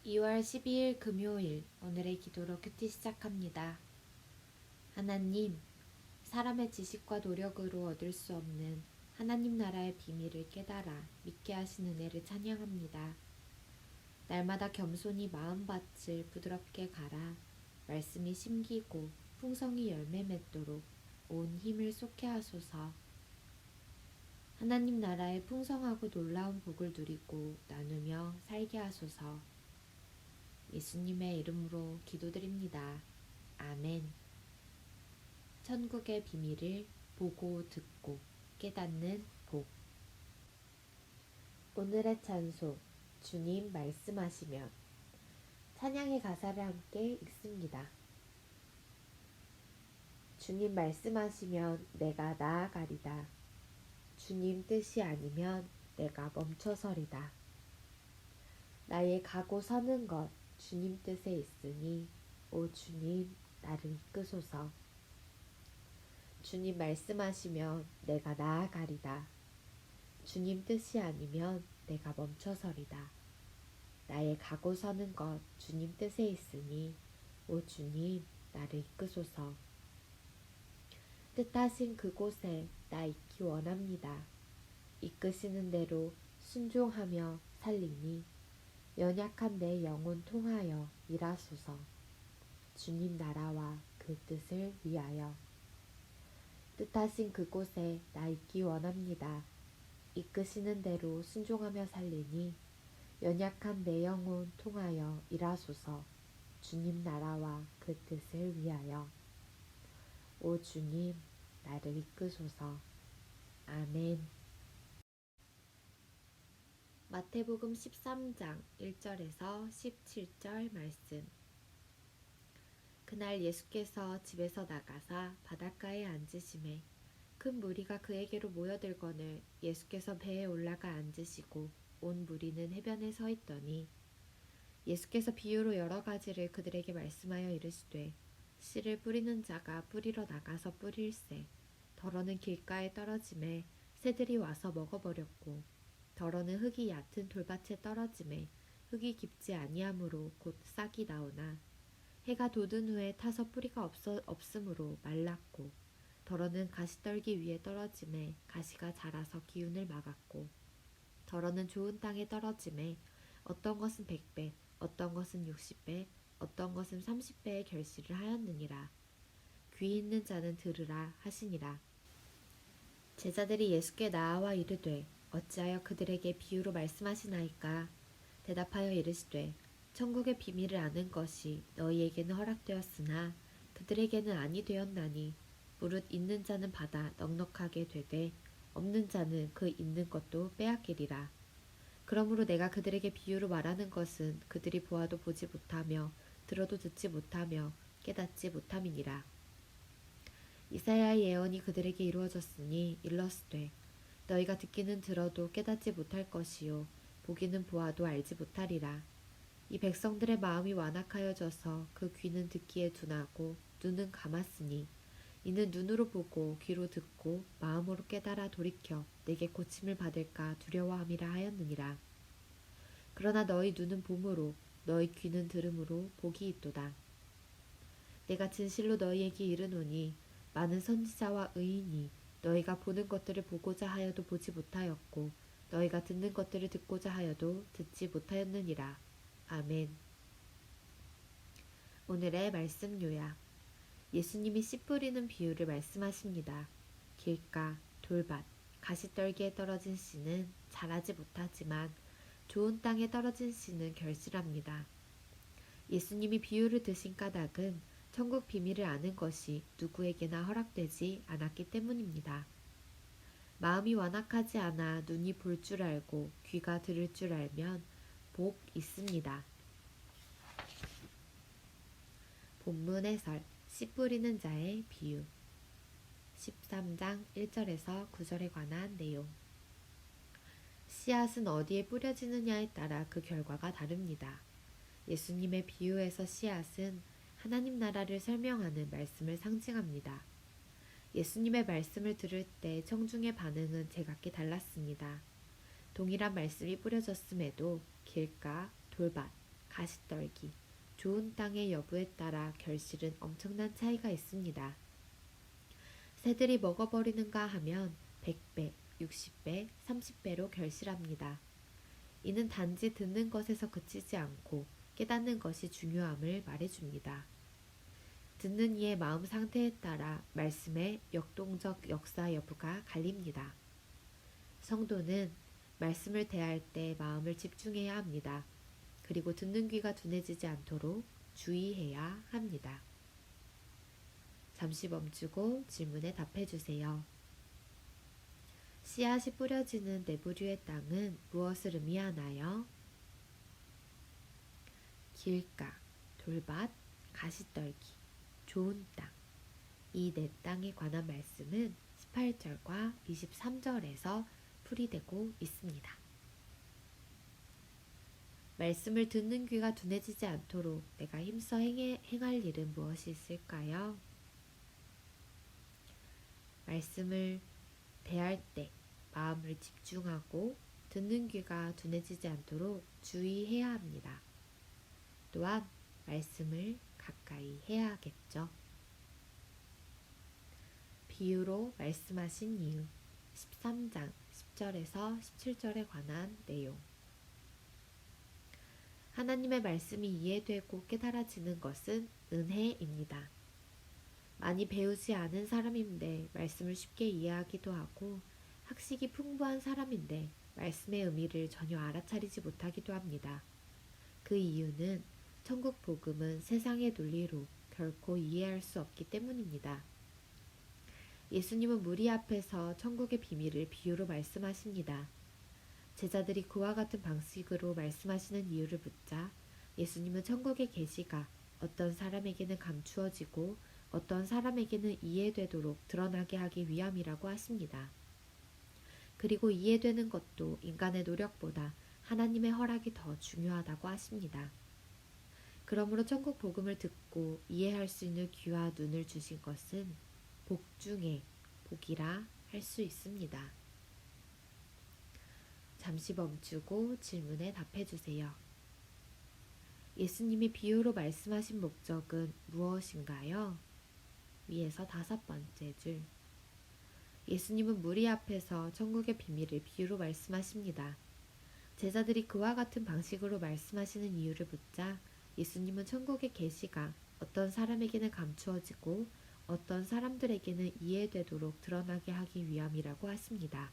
2월 12일 금요일 오늘의 기도로 큐티 시작합니다. 하나님, 사람의 지식과 노력으로 얻을 수 없는 하나님 나라의 비밀을 깨달아 믿게 하신 은혜를 찬양합니다. 날마다 겸손히 마음밭을 부드럽게 갈아 말씀이 심기고 풍성이 열매 맺도록 온 힘을 쏟게 하소서. 하나님 나라의 풍성하고 놀라운 복을 누리고 나누며 살게 하소서. 예수님의 이름으로 기도드립니다. 아멘. 천국의 비밀을 보고 듣고 깨닫는 복. 오늘의 찬송, 주님 말씀하시면. 찬양의 가사를 함께 읽습니다. 주님 말씀하시면 내가 나아가리다. 주님 뜻이 아니면 내가 멈춰서리다. 나의 가고 서는 것 주님 뜻에 있으니 오 주님 나를 이끄소서. 주님 말씀하시면 내가 나아가리다. 주님 뜻이 아니면 내가 멈춰서리다. 나의 가고 서는 것 주님 뜻에 있으니 오 주님 나를 이끄소서. 뜻하신 그곳에 나 있기 원합니다. 이끄시는 대로 순종하며 살리니 연약한 내 영혼 통하여 일하소서. 주님 나라와 그 뜻을 위하여. 뜻하신 그곳에 나 있기 원합니다. 이끄시는 대로 순종하며 살리니 연약한 내 영혼 통하여 일하소서. 주님 나라와 그 뜻을 위하여. 오 주님 나를 이끄소서. 아멘. 마태복음 13장 1절에서 17절 말씀. 그날 예수께서 집에서 나가사 바닷가에 앉으심에 큰 무리가 그에게로 모여들거늘 예수께서 배에 올라가 앉으시고 온 무리는 해변에 서 있더니 예수께서 비유로 여러 가지를 그들에게 말씀하여 이르시되 씨를 뿌리는 자가 뿌리러 나가서 뿌릴새 덜어는 길가에 떨어짐에 새들이 와서 먹어버렸고 덜어는 흙이 얕은 돌밭에 떨어짐에 흙이 깊지 아니하므로 곧 싹이 나오나 해가 돋은 후에 타서 뿌리가 없으므로 말랐고 덜어는 가시떨기 위에 떨어짐에 가시가 자라서 기운을 막았고 덜어는 좋은 땅에 떨어짐에 어떤 것은 100배 어떤 것은 60배 어떤 것은 30배의 결실을 하였느니라. 귀 있는 자는 들으라 하시니라. 제자들이 예수께 나아와 이르되 어찌하여 그들에게 비유로 말씀하시나이까. 대답하여 이르시되 천국의 비밀을 아는 것이 너희에게는 허락되었으나 그들에게는 아니 되었나니 무릇 있는 자는 받아 넉넉하게 되되 없는 자는 그 있는 것도 빼앗기리라. 그러므로 내가 그들에게 비유로 말하는 것은 그들이 보아도 보지 못하며 들어도 듣지 못하며 깨닫지 못함이니라. 이사야의 예언이 그들에게 이루어졌으니 일렀으되 너희가 듣기는 들어도 깨닫지 못할 것이요 보기는 보아도 알지 못하리라. 이 백성들의 마음이 완악하여져서 그 귀는 듣기에 둔하고 눈은 감았으니 이는 눈으로 보고 귀로 듣고 마음으로 깨달아 돌이켜 내게 고침을 받을까 두려워함이라 하였느니라. 그러나 너희 눈은 봄으로 너희 귀는 들음으로 복이 있도다. 내가 진실로 너희에게 이르노니 많은 선지자와 의인이 너희가 보는 것들을 보고자 하여도 보지 못하였고 너희가 듣는 것들을 듣고자 하여도 듣지 못하였느니라. 아멘. 오늘의 말씀 요약. 예수님이 씨 뿌리는 비유를 말씀하십니다. 길가, 돌밭, 가시떨기에 떨어진 씨는 자라지 못하지만 좋은 땅에 떨어진 씨는 결실합니다. 예수님이 비유를 드신 까닭은 천국 비밀을 아는 것이 누구에게나 허락되지 않았기 때문입니다. 마음이 완악하지 않아 눈이 볼 줄 알고 귀가 들을 줄 알면 복 있습니다. 본문 해설, 씨 뿌리는 자의 비유. 13장 1절에서 9절에 관한 내용. 씨앗은 어디에 뿌려지느냐에 따라 그 결과가 다릅니다. 예수님의 비유에서 씨앗은 하나님 나라를 설명하는 말씀을 상징합니다. 예수님의 말씀을 들을 때 청중의 반응은 제각기 달랐습니다. 동일한 말씀이 뿌려졌음에도 길가, 돌밭, 가시떨기, 좋은 땅의 여부에 따라 결실은 엄청난 차이가 있습니다. 새들이 먹어버리는가 하면 100배, 60배, 30배로 결실합니다. 이는 단지 듣는 것에서 그치지 않고 깨닫는 것이 중요함을 말해줍니다. 듣는 이의 마음 상태에 따라 말씀의 역동적 역사 여부가 갈립니다. 성도는 말씀을 대할 때 마음을 집중해야 합니다. 그리고 듣는 귀가 둔해지지 않도록 주의해야 합니다. 잠시 멈추고 질문에 답해 주세요. 씨앗이 뿌려지는 내부류의 땅은 무엇을 의미하나요? 길가, 돌밭, 가시떨기, 좋은 땅. 이 네 땅에 관한 말씀은 18절과 23절에서 풀이되고 있습니다. 말씀을 듣는 귀가 둔해지지 않도록 내가 힘써 행할 일은 무엇이 있을까요? 말씀을 대할 때 마음을 집중하고 듣는 귀가 둔해지지 않도록 주의해야 합니다. 또한 말씀을 가까이 해야겠죠. 비유로 말씀하신 이유 13장 10절에서 17절에 관한 내용. 하나님의 말씀이 이해되고 깨달아지는 것은 은혜입니다. 많이 배우지 않은 사람인데 말씀을 쉽게 이해하기도 하고 학식이 풍부한 사람인데 말씀의 의미를 전혀 알아차리지 못하기도 합니다. 그 이유는 천국 복음은 세상의 논리로 결코 이해할 수 없기 때문입니다. 예수님은 무리 앞에서 천국의 비밀을 비유로 말씀하십니다. 제자들이 그와 같은 방식으로 말씀하시는 이유를 묻자 예수님은 천국의 계시가 어떤 사람에게는 감추어지고 어떤 사람에게는 이해되도록 드러나게 하기 위함이라고 하십니다. 그리고 이해되는 것도 인간의 노력보다 하나님의 허락이 더 중요하다고 하십니다. 그러므로 천국 복음을 듣고 이해할 수 있는 귀와 눈을 주신 것은 복 중에 복이라 할 수 있습니다. 잠시 멈추고 질문에 답해 주세요. 예수님이 비유로 말씀하신 목적은 무엇인가요? 위에서 5번째 줄. 예수님은 무리 앞에서 천국의 비밀을 비유로 말씀하십니다. 제자들이 그와 같은 방식으로 말씀하시는 이유를 묻자 예수님은 천국의 계시가 어떤 사람에게는 감추어지고 어떤 사람들에게는 이해되도록 드러나게 하기 위함이라고 하십니다.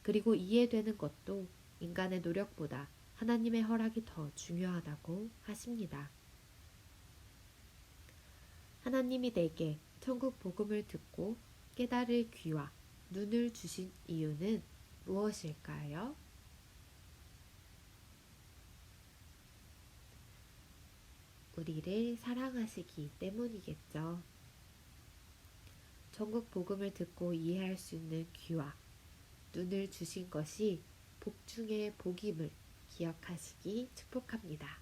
그리고 이해되는 것도 인간의 노력보다 하나님의 허락이 더 중요하다고 하십니다. 하나님이 내게 천국 복음을 듣고 깨달을 귀와 눈을 주신 이유는 무엇일까요? 우리를 사랑하시기 때문이겠죠. 천국 복음을 듣고 이해할 수 있는 귀와 눈을 주신 것이 복 중에 복임을 기억하시기 축복합니다.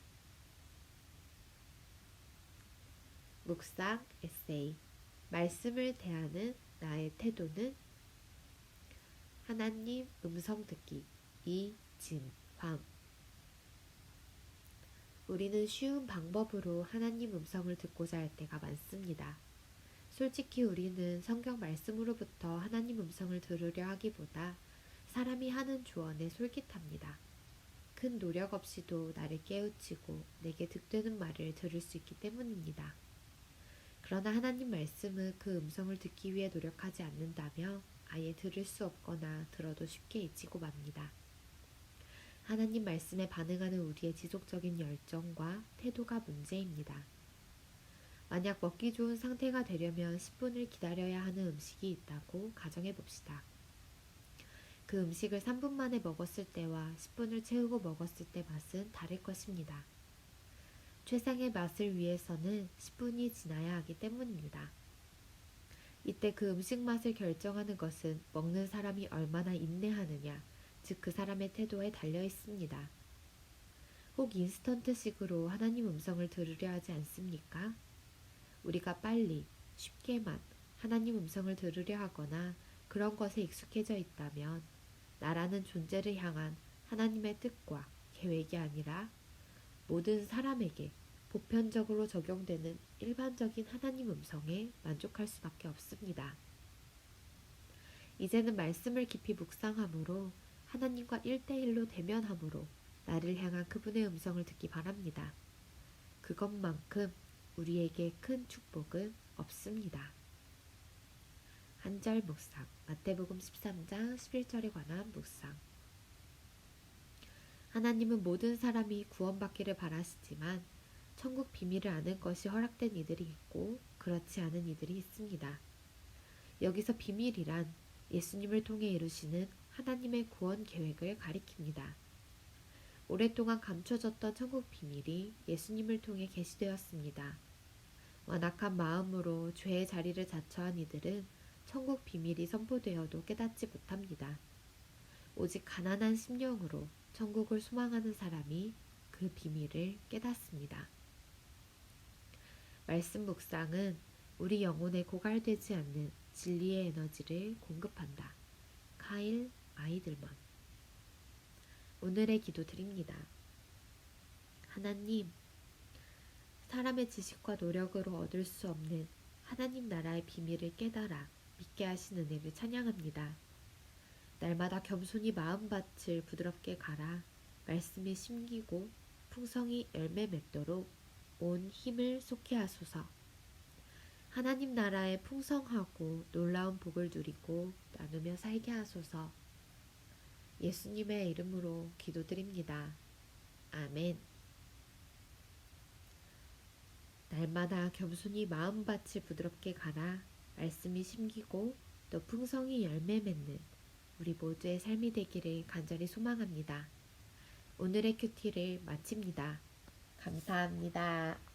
묵상 에세이. 말씀을 대하는 나의 태도는? 하나님 음성 듣기. 이진황. 우리는 쉬운 방법으로 하나님 음성을 듣고자 할 때가 많습니다. 솔직히 우리는 성경 말씀으로부터 하나님 음성을 들으려 하기보다 사람이 하는 조언에 솔깃합니다. 큰 노력 없이도 나를 깨우치고 내게 득되는 말을 들을 수 있기 때문입니다. 그러나 하나님 말씀은 그 음성을 듣기 위해 노력하지 않는다며 아예 들을 수 없거나 들어도 쉽게 잊히고 맙니다. 하나님 말씀에 반응하는 우리의 지속적인 열정과 태도가 문제입니다. 만약 먹기 좋은 상태가 되려면 10분을 기다려야 하는 음식이 있다고 가정해 봅시다. 그 음식을 3분 만에 먹었을 때와 10분을 채우고 먹었을 때 맛은 다를 것입니다. 최상의 맛을 위해서는 10분이 지나야 하기 때문입니다. 이때 그 음식 맛을 결정하는 것은 먹는 사람이 얼마나 인내하느냐, 즉 그 사람의 태도에 달려 있습니다. 혹 인스턴트식으로 하나님 음성을 들으려 하지 않습니까? 우리가 빨리, 쉽게만 하나님 음성을 들으려 하거나 그런 것에 익숙해져 있다면 나라는 존재를 향한 하나님의 뜻과 계획이 아니라 모든 사람에게 보편적으로 적용되는 일반적인 하나님 음성에 만족할 수밖에 없습니다. 이제는 말씀을 깊이 묵상함으로 하나님과 1대1로 대면함으로 나를 향한 그분의 음성을 듣기 바랍니다. 그것만큼 우리에게 큰 축복은 없습니다. 한 절 묵상, 마태복음 13장 11절에 관한 묵상. 하나님은 모든 사람이 구원받기를 바라시지만 천국 비밀을 아는 것이 허락된 이들이 있고 그렇지 않은 이들이 있습니다. 여기서 비밀이란 예수님을 통해 이루시는 하나님의 구원 계획을 가리킵니다. 오랫동안 감춰졌던 천국 비밀이 예수님을 통해 계시되었습니다. 완악한 마음으로 죄의 자리를 자처한 이들은 천국 비밀이 선포되어도 깨닫지 못합니다. 오직 가난한 심령으로 천국을 소망하는 사람이 그 비밀을 깨닫습니다. 말씀 묵상은 우리 영혼에 고갈되지 않는 진리의 에너지를 공급한다. 카일 아이들먼. 오늘의 기도 드립니다. 하나님, 사람의 지식과 노력으로 얻을 수 없는 하나님 나라의 비밀을 깨달아 믿게 하신 은혜를 찬양합니다. 날마다 겸손히 마음밭을 부드럽게 갈아 말씀이 심기고 풍성이 열매 맺도록 온 힘을 쏟게 하소서. 하나님 나라의 풍성하고 놀라운 복을 누리고 나누며 살게 하소서. 예수님의 이름으로 기도드립니다. 아멘. 날마다 겸손히 마음밭을 부드럽게 갈아 말씀이 심기고 또 풍성히 열매 맺는 우리 모두의 삶이 되기를 간절히 소망합니다. 오늘의 큐티를 마칩니다. 감사합니다.